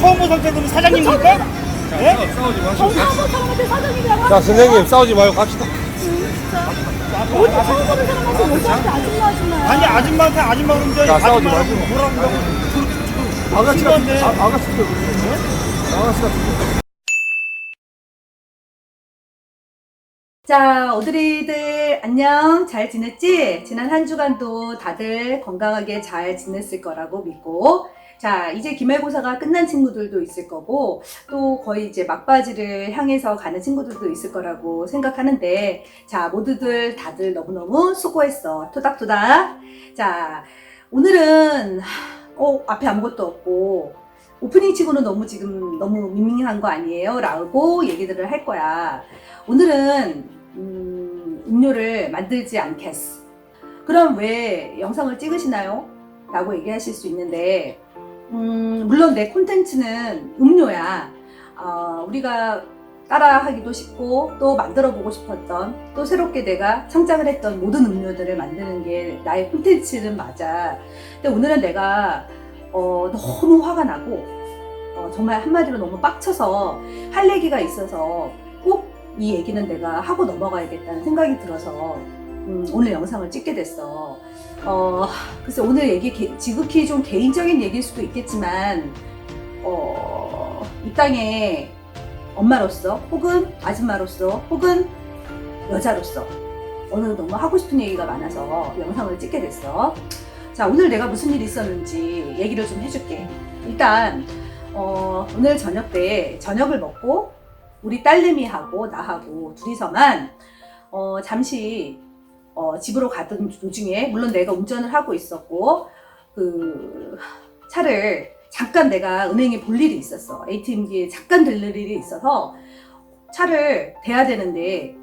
처음 본 상태는 사장님입니까? 예? 싸우지 마시고. 처음 본 사람한테 사장님이라고 자, 선생님 싸우지 말고 갑시다. 어디 처음 보는 사람한테 여자한테 아줌마 아줌마야. 아니 아줌마한테 아줌마 그러는데 자, 싸우지 아줌마라고 마시고. 뭐라고 그러고 아가씨가 친구한테. 아가씨가 그러네. 아가씨가 자, 오드리들 안녕. 잘 지냈지? 지난 한 주간도 다들 건강하게 잘 지냈을 거라고 믿고, 자, 이제 기말고사가 끝난 친구들도 있을 거고, 또 거의 이제 막바지를 향해서 가는 친구들도 있을 거라고 생각하는데, 자, 모두들 다들 너무너무 수고했어. 토닥토닥. 자, 오늘은 앞에 아무것도 없고 오프닝 치고는 너무 지금 너무 밍밍한 거 아니에요? 라고 얘기들을 할 거야. 오늘은 음료를 만들지 않겠어. 그럼 왜 영상을 찍으시나요? 라고 얘기하실 수 있는데, 물론 내 콘텐츠는 음료야. 우리가 따라하기도 쉽고 또 만들어 보고 싶었던, 또 새롭게 내가 창작을 했던 모든 음료들을 만드는 게 나의 콘텐츠는 맞아. 근데 오늘은 내가 너무 화가 나고 정말 한마디로 너무 빡쳐서 할 얘기가 있어서 꼭 이 얘기는 내가 하고 넘어가야겠다는 생각이 들어서 오늘 영상을 찍게 됐어. 글쎄 오늘 얘기 지극히 좀 개인적인 얘기일 수도 있겠지만 이 땅에 엄마로서 혹은 아줌마로서 혹은 여자로서 오늘 너무 하고 싶은 얘기가 많아서 영상을 찍게 됐어. 자, 오늘 내가 무슨 일이 있었는지 얘기를 좀 해줄게. 일단 오늘 저녁 때 저녁을 먹고 우리 딸내미하고 나하고 둘이서만 잠시 집으로 가던 도중에, 물론 내가 운전을 하고 있었고 그 차를 잠깐 내가 은행에 볼 일이 있었어. ATM기에 잠깐 들릴 일이 있어서 차를 대야 되는데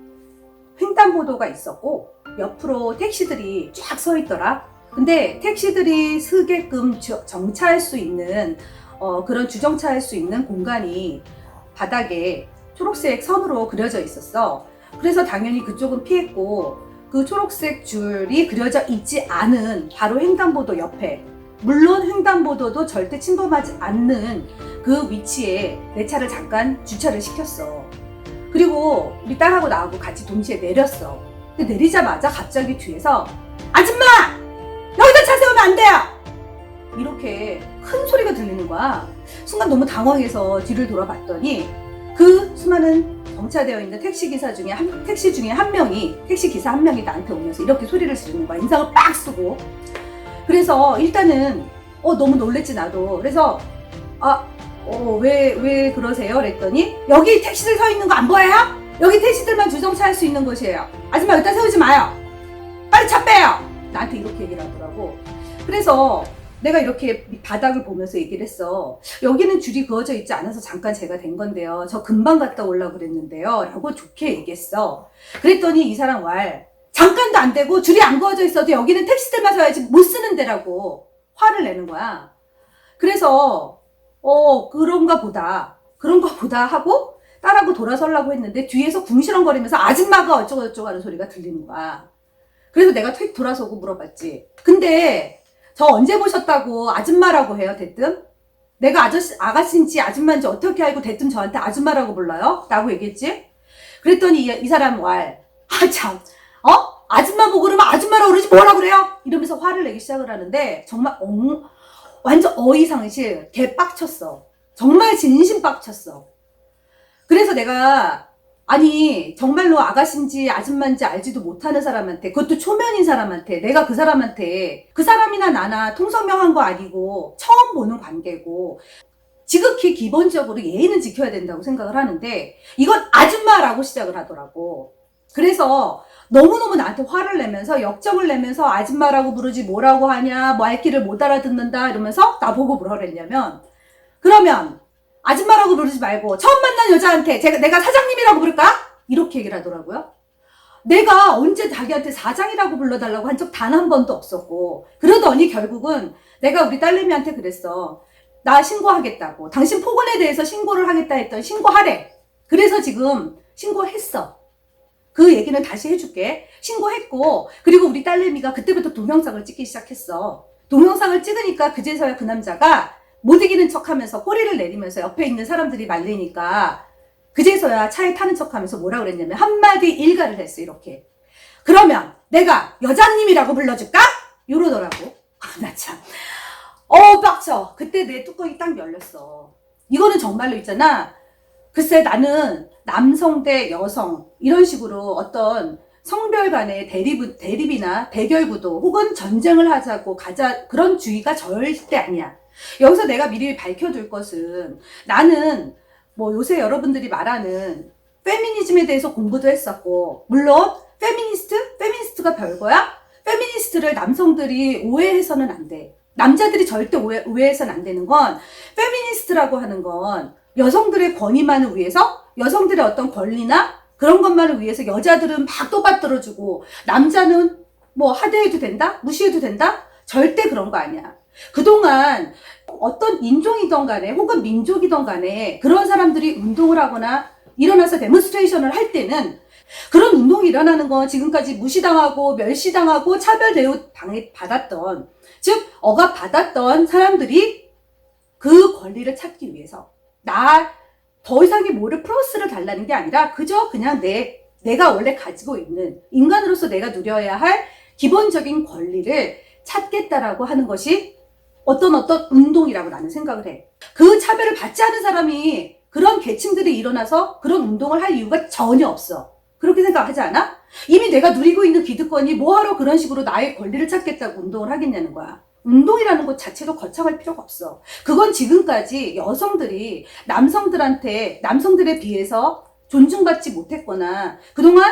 횡단보도가 있었고 옆으로 택시들이 쫙 서 있더라. 근데 택시들이 서게끔 정차할 수 있는 그런 주정차할 수 있는 공간이 바닥에 초록색 선으로 그려져 있었어. 그래서 당연히 그쪽은 피했고, 그 초록색 줄이 그려져 있지 않은 바로 횡단보도 옆에, 물론 횡단보도도 절대 침범하지 않는 그 위치에 내 차를 잠깐 주차를 시켰어. 그리고 우리 딸하고 나하고 같이 동시에 내렸어. 근데 내리자마자 갑자기 뒤에서 아줌마! 여기다 차 세우면 안 돼요! 이렇게 큰 소리가 들리는 거야. 순간 너무 당황해서 뒤를 돌아봤더니 그 수많은 정차되어 있는 택시 기사 중에 택시 기사 한 명이 나한테 오면서 이렇게 소리를 지르는 거야. 인상을 빡 쓰고. 그래서 일단은 너무 놀랬지 나도. 그래서 왜 그러세요? 그랬더니 여기 택시들 서 있는 거 안 보여요? 여기 택시들만 주정차할 수 있는 곳이에요. 아줌마 여기다 세우지 마요. 빨리 차 빼요. 나한테 이렇게 얘기를 하더라고. 그래서 내가 이렇게 바닥을 보면서 얘기를 했어. 여기는 줄이 그어져 있지 않아서 잠깐 제가 된 건데요. 저 금방 갔다 오려고 그랬는데요. 라고 좋게 얘기했어. 그랬더니 이 사람 잠깐도 안 되고 줄이 안 그어져 있어도 여기는 택시들만 서야지 못 쓰는 데라고 화를 내는 거야. 그래서 그런가 보다 하고 딸하고 돌아서려고 했는데 뒤에서 궁시렁거리면서 아줌마가 어쩌고저쩌고 하는 소리가 들리는 거야. 그래서 내가 휙 돌아서고 물어봤지. 근데 저 언제 보셨다고 아줌마라고 해요, 대뜸? 내가 아가씨인지 아줌마인지 어떻게 알고 대뜸 저한테 아줌마라고 불러요? 라고 얘기했지? 그랬더니 이 사람 참, 아줌마 보고 그러면 아줌마라고 그러지 뭐라 그래요? 이러면서 화를 내기 시작을 하는데 정말 완전 어이상실 개빡쳤어. 정말 진심 빡쳤어. 그래서 내가 정말로 아가씨인지 아줌마인지 알지도 못하는 사람한테, 그것도 초면인 사람한테, 내가 그 사람이나 나나 통성명한 거 아니고 처음 보는 관계고 지극히 기본적으로 예의는 지켜야 된다고 생각을 하는데 이건 아줌마라고 시작을 하더라고. 그래서 너무너무 나한테 화를 내면서 역정을 내면서 아줌마라고 부르지 뭐라고 하냐, 말귀를 못 알아듣는다 이러면서 나보고 뭐라 그랬냐면, 그러면 아줌마라고 부르지 말고 처음 만난 여자한테 내가 사장님이라고 부를까? 이렇게 얘기를 하더라고요. 내가 언제 자기한테 사장이라고 불러달라고 한 적 단 한 번도 없었고, 그러더니 결국은 내가 우리 딸내미한테 그랬어. 나 신고하겠다고. 당신 폭언에 대해서 신고를 하겠다 했더니 신고하래. 그래서 지금 신고했어. 그 얘기는 다시 해줄게. 신고했고, 그리고 우리 딸내미가 그때부터 동영상을 찍기 시작했어. 동영상을 찍으니까 그제서야 그 남자가 못 이기는 척하면서 꼬리를 내리면서 옆에 있는 사람들이 말리니까 그제서야 차에 타는 척하면서 뭐라 그랬냐면 한마디 일가를 했어. 이렇게. 그러면 내가 여자님이라고 불러줄까? 이러더라고. 나 참. 빡쳐. 그때 내 뚜껑이 딱 열렸어. 이거는 정말로 있잖아. 글쎄 나는 남성 대 여성 이런 식으로 어떤 성별 간의 대립이나 대결구도 혹은 전쟁을 하자고 가자 그런 주의가 절대 아니야. 여기서 내가 미리 밝혀둘 것은 나는 뭐 요새 여러분들이 말하는 페미니즘에 대해서 공부도 했었고 물론 페미니스트가 별거야? 페미니스트를 남성들이 오해해서는 안 돼. 남자들이 절대 오해해서는 안 되는 건 페미니스트라고 하는 건 여성들의 권위만을 위해서 여성들의 어떤 권리나 그런 것만을 위해서 여자들은 막 또받들어주고 남자는 뭐 하대해도 된다? 무시해도 된다? 절대 그런 거 아니야. 그동안 어떤 인종이든 간에 혹은 민족이든 간에 그런 사람들이 운동을 하거나 일어나서 데몬스트레이션을 할 때는 그런 운동이 일어나는 건 지금까지 무시당하고 멸시당하고 차별 대우 받았던 즉 억압받았던 사람들이 그 권리를 찾기 위해서 더 이상의 뭐를 플러스를 달라는 게 아니라 그저 그냥 내가 원래 가지고 있는 인간으로서 내가 누려야 할 기본적인 권리를 찾겠다라고 하는 것이 어떤 운동이라고 나는 생각을 해. 그 차별을 받지 않은 사람이 그런 계층들이 일어나서 그런 운동을 할 이유가 전혀 없어. 그렇게 생각하지 않아? 이미 내가 누리고 있는 기득권이 뭐하러 그런 식으로 나의 권리를 찾겠다고 운동을 하겠냐는 거야. 운동이라는 것 자체도 거창할 필요가 없어. 그건 지금까지 여성들이 남성들에 비해서 존중받지 못했거나 그동안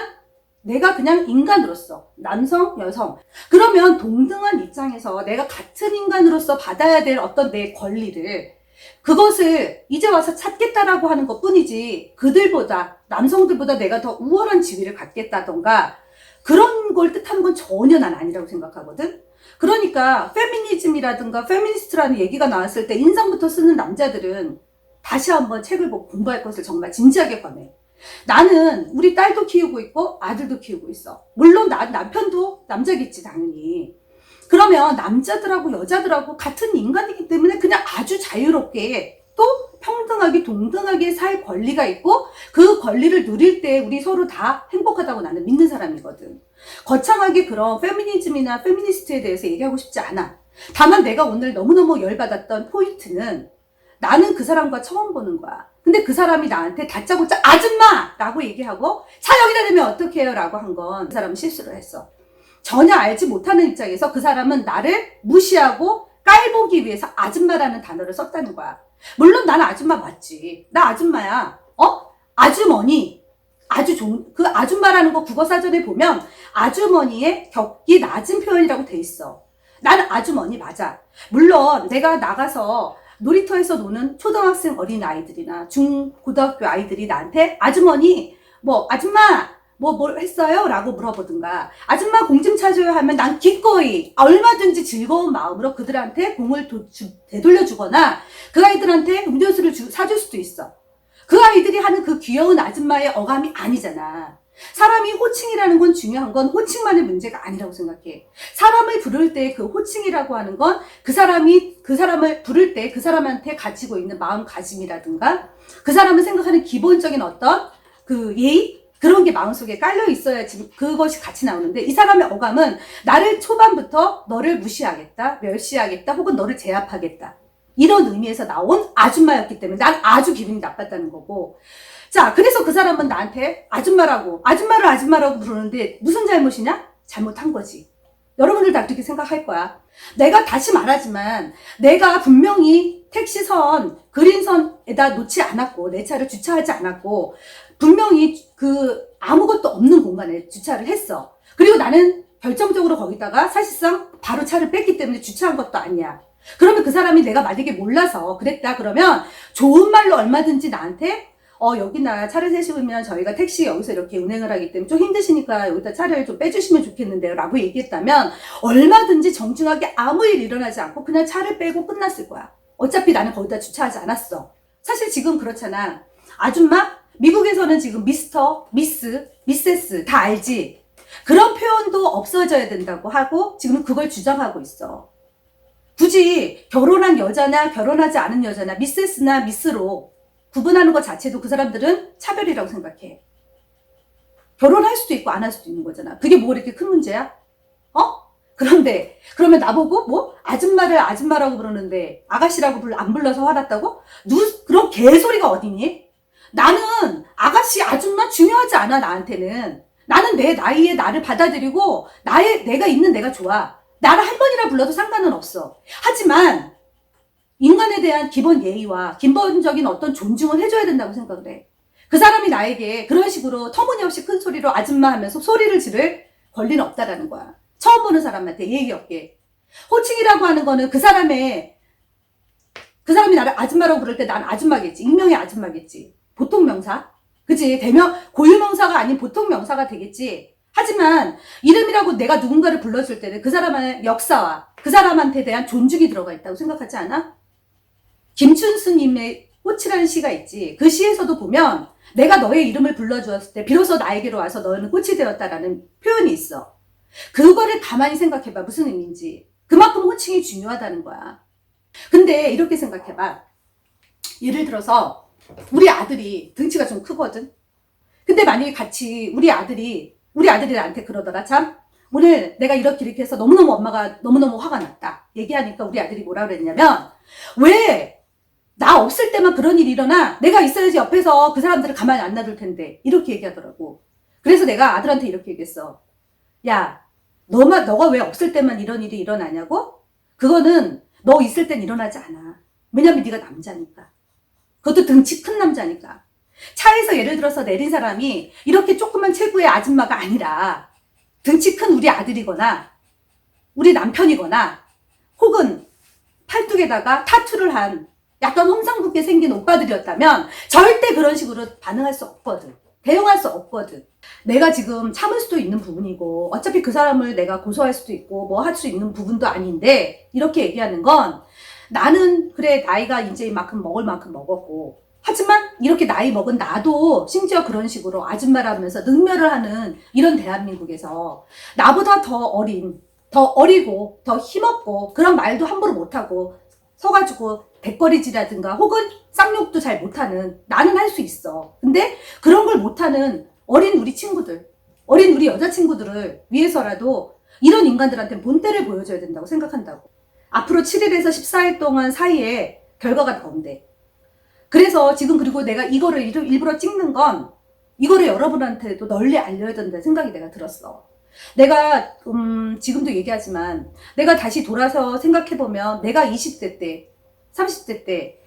내가 그냥 인간으로서 남성, 여성 그러면 동등한 입장에서 내가 같은 인간으로서 받아야 될 어떤 내 권리를 그것을 이제 와서 찾겠다라고 하는 것 뿐이지 남성들보다 내가 더 우월한 지위를 갖겠다던가 그런 걸 뜻하는 건 전혀 난 아니라고 생각하거든. 그러니까 페미니즘이라든가 페미니스트라는 얘기가 나왔을 때 인상부터 쓰는 남자들은 다시 한번 책을 보고 공부할 것을 정말 진지하게 권해. 나는 우리 딸도 키우고 있고 아들도 키우고 있어. 물론 남편도 남자겠지 당연히. 그러면 남자들하고 여자들하고 같은 인간이기 때문에 그냥 아주 자유롭게 또 평등하게 동등하게 살 권리가 있고 그 권리를 누릴 때 우리 서로 다 행복하다고 나는 믿는 사람이거든. 거창하게 그런 페미니즘이나 페미니스트에 대해서 얘기하고 싶지 않아. 다만 내가 오늘 너무너무 열받았던 포인트는 나는 그 사람과 처음 보는 거야. 근데 그 사람이 나한테 다짜고짜 아줌마라고 얘기하고 차 여기다 대면 어떡해요 라고 한 건 그 사람은 실수를 했어. 전혀 알지 못하는 입장에서 그 사람은 나를 무시하고 깔보기 위해서 아줌마라는 단어를 썼다는 거야. 물론 나는 아줌마 맞지. 나 아줌마야. 아주머니. 그 아줌마라는 거 국어사전에 보면 아주머니의 격이 낮은 표현이라고 돼 있어. 나는 아주머니 맞아. 물론 내가 나가서 놀이터에서 노는 초등학생 어린 아이들이나 고등학교 아이들이 나한테 아주머니, 아줌마, 뭘 했어요? 라고 물어보든가 아줌마 공 좀 차줘요 하면 난 기꺼이 얼마든지 즐거운 마음으로 그들한테 공을 되돌려주거나 그 아이들한테 음료수를 사줄 수도 있어. 그 아이들이 하는 그 귀여운 아줌마의 어감이 아니잖아. 사람이 호칭이라는 건 중요한 건 호칭만의 문제가 아니라고 생각해. 사람을 부를 때 그 호칭이라고 하는 건 그 사람을 부를 때 그 사람한테 가지고 있는 마음가짐이라든가 그 사람을 생각하는 기본적인 어떤 그 예의? 그런 게 마음속에 깔려 있어야지 그것이 같이 나오는데 이 사람의 어감은 나를 초반부터 너를 무시하겠다, 멸시하겠다, 혹은 너를 제압하겠다. 이런 의미에서 나온 아줌마였기 때문에 난 아주 기분이 나빴다는 거고. 자, 그래서 그 사람은 나한테 아줌마를 아줌마라고 부르는데 무슨 잘못이냐? 잘못한 거지. 여러분들 다 그렇게 생각할 거야. 내가 다시 말하지만 내가 분명히 택시선, 그린선에다 놓지 않았고 내 차를 주차하지 않았고 분명히 아무것도 없는 공간에 주차를 했어. 그리고 나는 결정적으로 거기다가 사실상 바로 차를 뺐기 때문에 주차한 것도 아니야. 그러면 그 사람이 내가 만약에 몰라서 그랬다 그러면 좋은 말로 얼마든지 나한테 여기나 차를 세우면 저희가 택시 여기서 이렇게 운행을 하기 때문에 좀 힘드시니까 여기다 차를 좀 빼주시면 좋겠는데요 라고 얘기했다면 얼마든지 정중하게 아무 일 일어나지 않고 그냥 차를 빼고 끝났을 거야. 어차피 나는 거기다 주차하지 않았어. 사실 지금 그렇잖아. 아줌마? 미국에서는 지금 미스터, 미스, 미세스 다 알지? 그런 표현도 없어져야 된다고 하고 지금 그걸 주장하고 있어. 굳이 결혼한 여자나 결혼하지 않은 여자나 미세스나 미스로 구분하는 것 자체도 그 사람들은 차별이라고 생각해. 결혼할 수도 있고 안 할 수도 있는 거잖아. 그게 뭐 이렇게 큰 문제야? 그런데 그러면 나보고 뭐 아줌마를 아줌마라고 부르는데 아가씨라고 안 불러서 화났다고? 그런 개소리가 어디니? 나는 아가씨 아줌마 중요하지 않아. 나한테는 나는 내 나이에 나를 받아들이고 내가 있는 내가 좋아. 나를 할머니라 불러도 상관은 없어. 하지만 인간에 대한 기본 예의와 기본적인 어떤 존중을 해줘야 된다고 생각을 해. 그 사람이 나에게 그런 식으로 터무니없이 큰 소리로 아줌마 하면서 소리를 지를 권리는 없다라는 거야. 처음 보는 사람한테 예의 없게. 호칭이라고 하는 거는 그 사람이 나를 아줌마라고 부를 때 난 아줌마겠지. 익명의 아줌마겠지. 보통 명사? 그치? 고유명사가 아닌 보통 명사가 되겠지. 하지만 이름이라고 내가 누군가를 불러줄 때는 그 사람의 역사와 그 사람한테 대한 존중이 들어가 있다고 생각하지 않아? 김춘수님의 꽃이라는 시가 있지. 그 시에서도 보면 내가 너의 이름을 불러주었을 때 비로소 나에게로 와서 너는 꽃이 되었다라는 표현이 있어. 그거를 가만히 생각해봐. 무슨 의미인지. 그만큼 호칭이 중요하다는 거야. 근데 이렇게 생각해봐. 예를 들어서 우리 아들이 등치가 좀 크거든. 근데 만약에 같이 우리 아들이 나한테 그러더라. 참 오늘 내가 이렇게 해서 너무너무 엄마가 너무너무 화가 났다. 얘기하니까 우리 아들이 뭐라 그랬냐면 왜 나 없을 때만 그런 일이 일어나? 내가 있어야지 옆에서 그 사람들을 가만히 안 놔둘 텐데. 이렇게 얘기하더라고. 그래서 내가 아들한테 이렇게 얘기했어. 야, 너가 왜 없을 때만 이런 일이 일어나냐고? 그거는 너 있을 땐 일어나지 않아. 왜냐면 네가 남자니까. 그것도 등치 큰 남자니까. 차에서 예를 들어서 내린 사람이 이렇게 조그만 체구의 아줌마가 아니라 등치 큰 우리 아들이거나 우리 남편이거나 혹은 팔뚝에다가 타투를 한 약간 홍상국게 생긴 오빠들이었다면 절대 그런 식으로 반응할 수 없거든. 대응할 수 없거든. 내가 지금 참을 수도 있는 부분이고 어차피 그 사람을 내가 고소할 수도 있고 뭐 할 수 있는 부분도 아닌데 이렇게 얘기하는 건 나는 그래 나이가 이제 이만큼 먹을 만큼 먹었고 하지만 이렇게 나이 먹은 나도 심지어 그런 식으로 아줌마라면서 능멸을 하는 이런 대한민국에서 나보다 더 어리고 더 힘없고 그런 말도 함부로 못하고 서가지고 대거리질이라든가 혹은 쌍욕도 잘 못하는 나는 할 수 있어. 근데 그런 걸 못하는 어린 우리 친구들, 어린 우리 여자친구들을 위해서라도 이런 인간들한테 본때를 보여줘야 된다고 생각한다고. 앞으로 7일에서 14일 동안 사이에 결과가 나온대. 그래서 지금 그리고 내가 이거를 일부러 찍는 건 이거를 여러분한테도 널리 알려야 된다는 생각이 내가 들었어. 내가 지금도 얘기하지만 내가 다시 돌아서 생각해보면 내가 20대 때 30대 때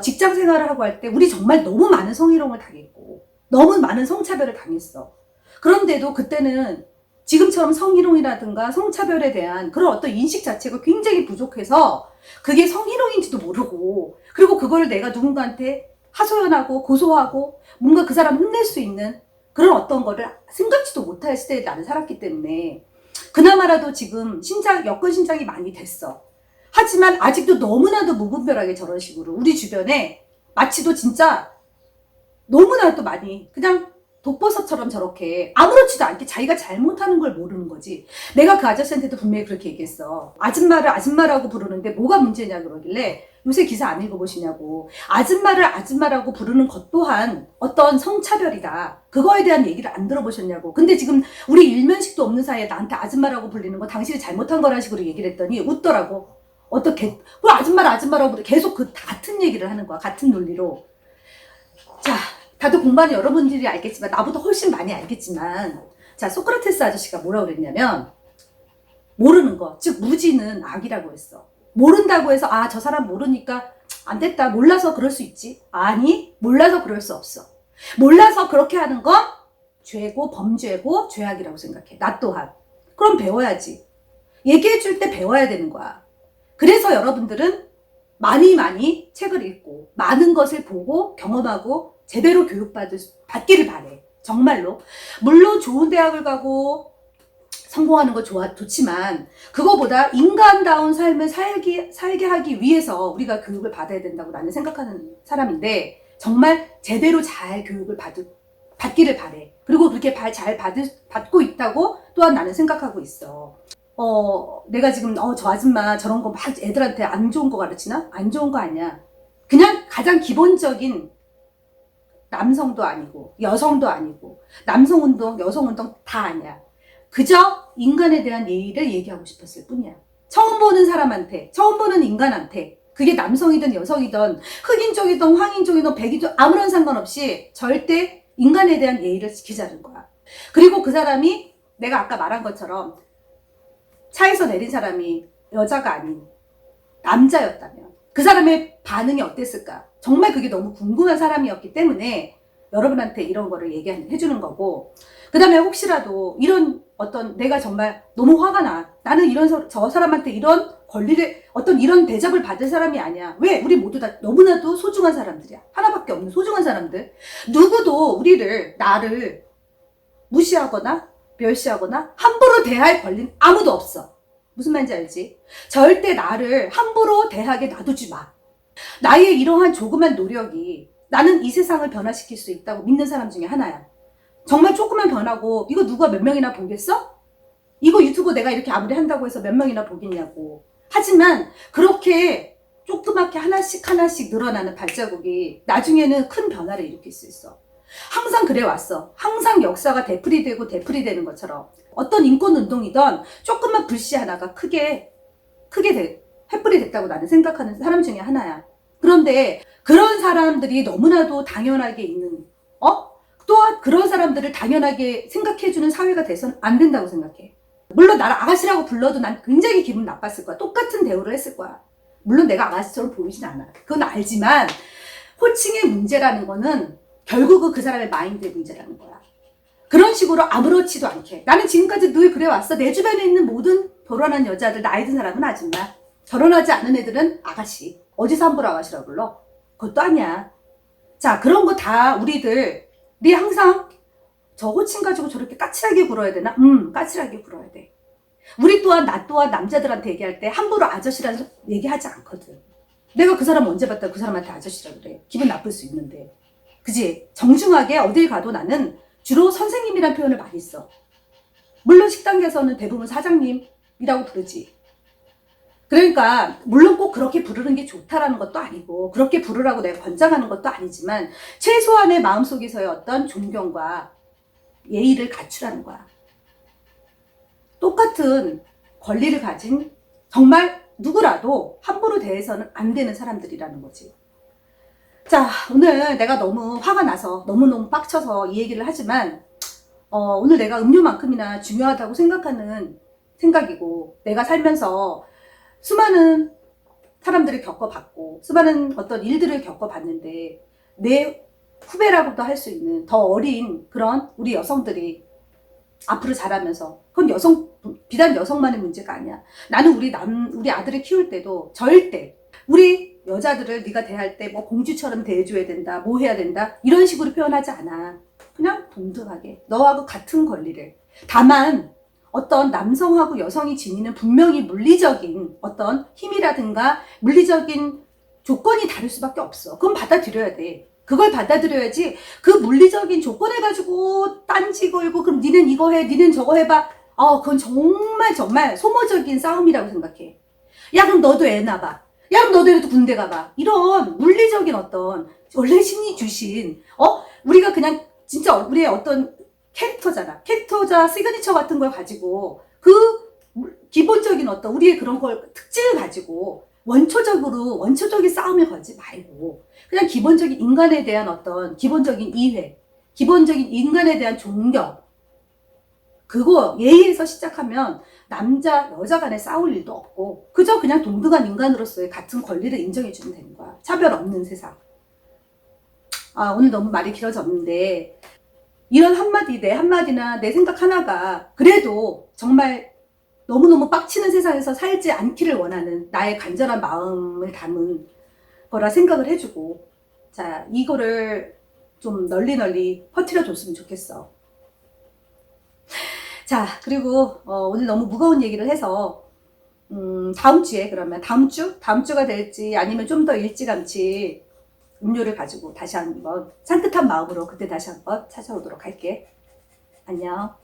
직장 생활을 하고 할 때 우리 정말 너무 많은 성희롱을 당했고 너무 많은 성차별을 당했어. 그런데도 그때는 지금처럼 성희롱이라든가 성차별에 대한 그런 어떤 인식 자체가 굉장히 부족해서 그게 성희롱인지도 모르고 그리고 그걸 내가 누군가한테 하소연하고 고소하고 뭔가 그 사람 혼낼 수 있는 그런 어떤 거를 생각지도 못할 시대에 나는 살았기 때문에 그나마라도 지금 여권 신장이 많이 됐어. 하지만 아직도 너무나도 무분별하게 저런 식으로 우리 주변에 마치도 진짜 너무나도 많이 그냥 독버섯처럼 저렇게 아무렇지도 않게 자기가 잘못하는 걸 모르는 거지. 내가 그 아저씨한테도 분명히 그렇게 얘기했어. 아줌마를 아줌마라고 부르는데 뭐가 문제냐 그러길래 요새 기사 안 읽어보시냐고. 아줌마를 아줌마라고 부르는 것 또한 어떤 성차별이다. 그거에 대한 얘기를 안 들어보셨냐고. 근데 지금 우리 일면식도 없는 사이에 나한테 아줌마라고 불리는 거 당신이 잘못한 거라는 식으로 얘기를 했더니 웃더라고. 어떻게 그 아줌마를 아줌마라고 부르 계속 그 같은 얘기를 하는 거야. 같은 논리로. 자, 다들 공부하는 여러분들이 알겠지만 나보다 훨씬 많이 알겠지만 자, 소크라테스 아저씨가 뭐라고 그랬냐면 모르는 거, 즉 무지는 악이라고 했어. 모른다고 해서 저 사람 모르니까 안 됐다. 몰라서 그럴 수 있지. 아니, 몰라서 그럴 수 없어. 몰라서 그렇게 하는 건 죄고 범죄고 죄악이라고 생각해. 나 또한. 그럼 배워야지. 얘기해 줄 때 배워야 되는 거야. 그래서 여러분들은 많이 책을 읽고 많은 것을 보고 경험하고 제대로 받기를 바래. 정말로. 물론 좋은 대학을 가고 성공하는 거 좋지만 그거보다 인간다운 삶을 살게 하기 위해서 우리가 교육을 받아야 된다고 나는 생각하는 사람인데 정말 제대로 잘 교육을 받기를 바래. 그리고 그렇게 잘 받고 있다고 또한 나는 생각하고 있어. 내가 지금 저 아줌마 저런 거 막 애들한테 안 좋은 거 가르치나? 안 좋은 거 아니야. 그냥 가장 기본적인 남성도 아니고 여성도 아니고 남성운동, 여성운동 다 아니야. 그저 인간에 대한 예의를 얘기하고 싶었을 뿐이야. 처음 보는 사람한테, 처음 보는 인간한테, 그게 남성이든 여성이든 흑인족이든 황인족이든 백인족 아무런 상관없이 절대 인간에 대한 예의를 지키자는 거야. 그리고 그 사람이 내가 아까 말한 것처럼 차에서 내린 사람이 여자가 아닌 남자였다면 그 사람의 반응이 어땠을까? 정말 그게 너무 궁금한 사람이었기 때문에 여러분한테 이런 거를 얘기해주는 거고, 그 다음에 혹시라도 이런 어떤 내가 정말 너무 화가 나. 나는 저 사람한테 이런 권리를, 어떤 이런 대접을 받을 사람이 아니야. 왜? 우리 모두 다 너무나도 소중한 사람들이야. 하나밖에 없는 소중한 사람들. 누구도 나를 무시하거나 멸시하거나 함부로 대할 권리는 아무도 없어. 무슨 말인지 알지? 절대 나를 함부로 대하게 놔두지 마. 나의 이러한 조그만 노력이 나는 이 세상을 변화시킬 수 있다고 믿는 사람 중에 하나야. 정말 조그만 변화고 이거 누가 몇 명이나 보겠어? 이거 유튜브 내가 이렇게 아무리 한다고 해서 몇 명이나 보겠냐고. 하지만 그렇게 조그맣게 하나씩 늘어나는 발자국이 나중에는 큰 변화를 일으킬 수 있어. 항상 그래 왔어. 항상 역사가 되풀이되는 것처럼 어떤 인권운동이든 조금만 불씨 하나가 크게 횃불이 됐다고 나는 생각하는 사람 중에 하나야. 그런데 그런 사람들이 너무나도 당연하게 있는, 또한 그런 사람들을 당연하게 생각해주는 사회가 돼서는 안 된다고 생각해. 물론 나를 아가씨라고 불러도 난 굉장히 기분 나빴을 거야. 똑같은 대우를 했을 거야. 물론 내가 아가씨처럼 보이진 않아. 그건 알지만 호칭의 문제라는 거는 결국은 그 사람의 마인드의 문제라는 거야. 그런 식으로 아무렇지도 않게. 나는 지금까지 늘 그래왔어. 내 주변에 있는 모든 결혼한 여자들, 나이 든 사람은 아줌마. 결혼하지 않은 애들은 아가씨. 어디서 함부로 아가씨라고 불러? 그것도 아니야. 자, 그런 거 다 우리들이 항상 저 호칭 가지고 저렇게 까칠하게 굴어야 되나? 까칠하게 굴어야 돼. 나 또한 남자들한테 얘기할 때 함부로 아저씨라는 얘기하지 않거든. 내가 그 사람 언제 봤다고 그 사람한테 아저씨라 그래. 기분 나쁠 수 있는데. 그지? 정중하게 어딜 가도 나는 주로 선생님이란 표현을 많이 써. 물론 식당에서는 대부분 사장님이라고 부르지. 그러니까 물론 꼭 그렇게 부르는 게 좋다라는 것도 아니고 그렇게 부르라고 내가 권장하는 것도 아니지만 최소한의 마음속에서의 어떤 존경과 예의를 갖추라는 거야. 똑같은 권리를 가진 정말 누구라도 함부로 대해서는 안 되는 사람들이라는 거지. 자, 오늘 내가 너무 화가 나서 너무너무 빡쳐서 이 얘기를 하지만 오늘 내가 음료만큼이나 중요하다고 생각하는 생각이고, 내가 살면서 수많은 사람들을 겪어봤고 수많은 어떤 일들을 겪어봤는데 내 후배라고도 할 수 있는 더 어린 그런 우리 여성들이 앞으로 자라면서, 그건 비단 여성만의 문제가 아니야. 나는 우리 아들을 키울 때도 절대 우리 여자들을 네가 대할 때 뭐 공주처럼 대해줘야 된다, 뭐 해야 된다 이런 식으로 표현하지 않아. 그냥 동등하게 너하고 같은 권리를. 다만 어떤 남성하고 여성이 지니는 분명히 물리적인 어떤 힘이라든가 물리적인 조건이 다를 수밖에 없어. 그건 받아들여야 돼. 그걸 받아들여야지 그 물리적인 조건을 가지고 딴지 걸고 그럼 니는 이거 해, 니는 저거 해봐. 그건 정말 소모적인 싸움이라고 생각해. 야, 그럼 너도 애 낳아봐. 야, 그럼 너도 애도 군대 가봐. 이런 물리적인 어떤 원래 신이 주신 우리가 그냥 진짜 우리의 어떤 캐릭터자 시그니처 같은 걸 가지고 그 기본적인 어떤 우리의 그런 걸 특징을 가지고 원초적인 싸움을 걸지 말고 그냥 기본적인 인간에 대한 어떤 기본적인 이해, 기본적인 인간에 대한 존경, 그거 예의에서 시작하면 남자 여자 간에 싸울 일도 없고 그저 그냥 동등한 인간으로서의 같은 권리를 인정해주면 되는 거야. 차별 없는 세상. 오늘 너무 말이 길어졌는데 이런 내 한마디나 내 생각 하나가 그래도 정말 너무너무 빡치는 세상에서 살지 않기를 원하는 나의 간절한 마음을 담은 거라 생각을 해주고, 자, 이거를 좀 널리 퍼뜨려 줬으면 좋겠어. 자, 그리고 오늘 너무 무거운 얘기를 해서 다음 주에 그러면 다음 주가 될지 아니면 좀 더 일찌감치 음료를 가지고 다시 한번 산뜻한 마음으로 그때 다시 한번 찾아오도록 할게. 안녕.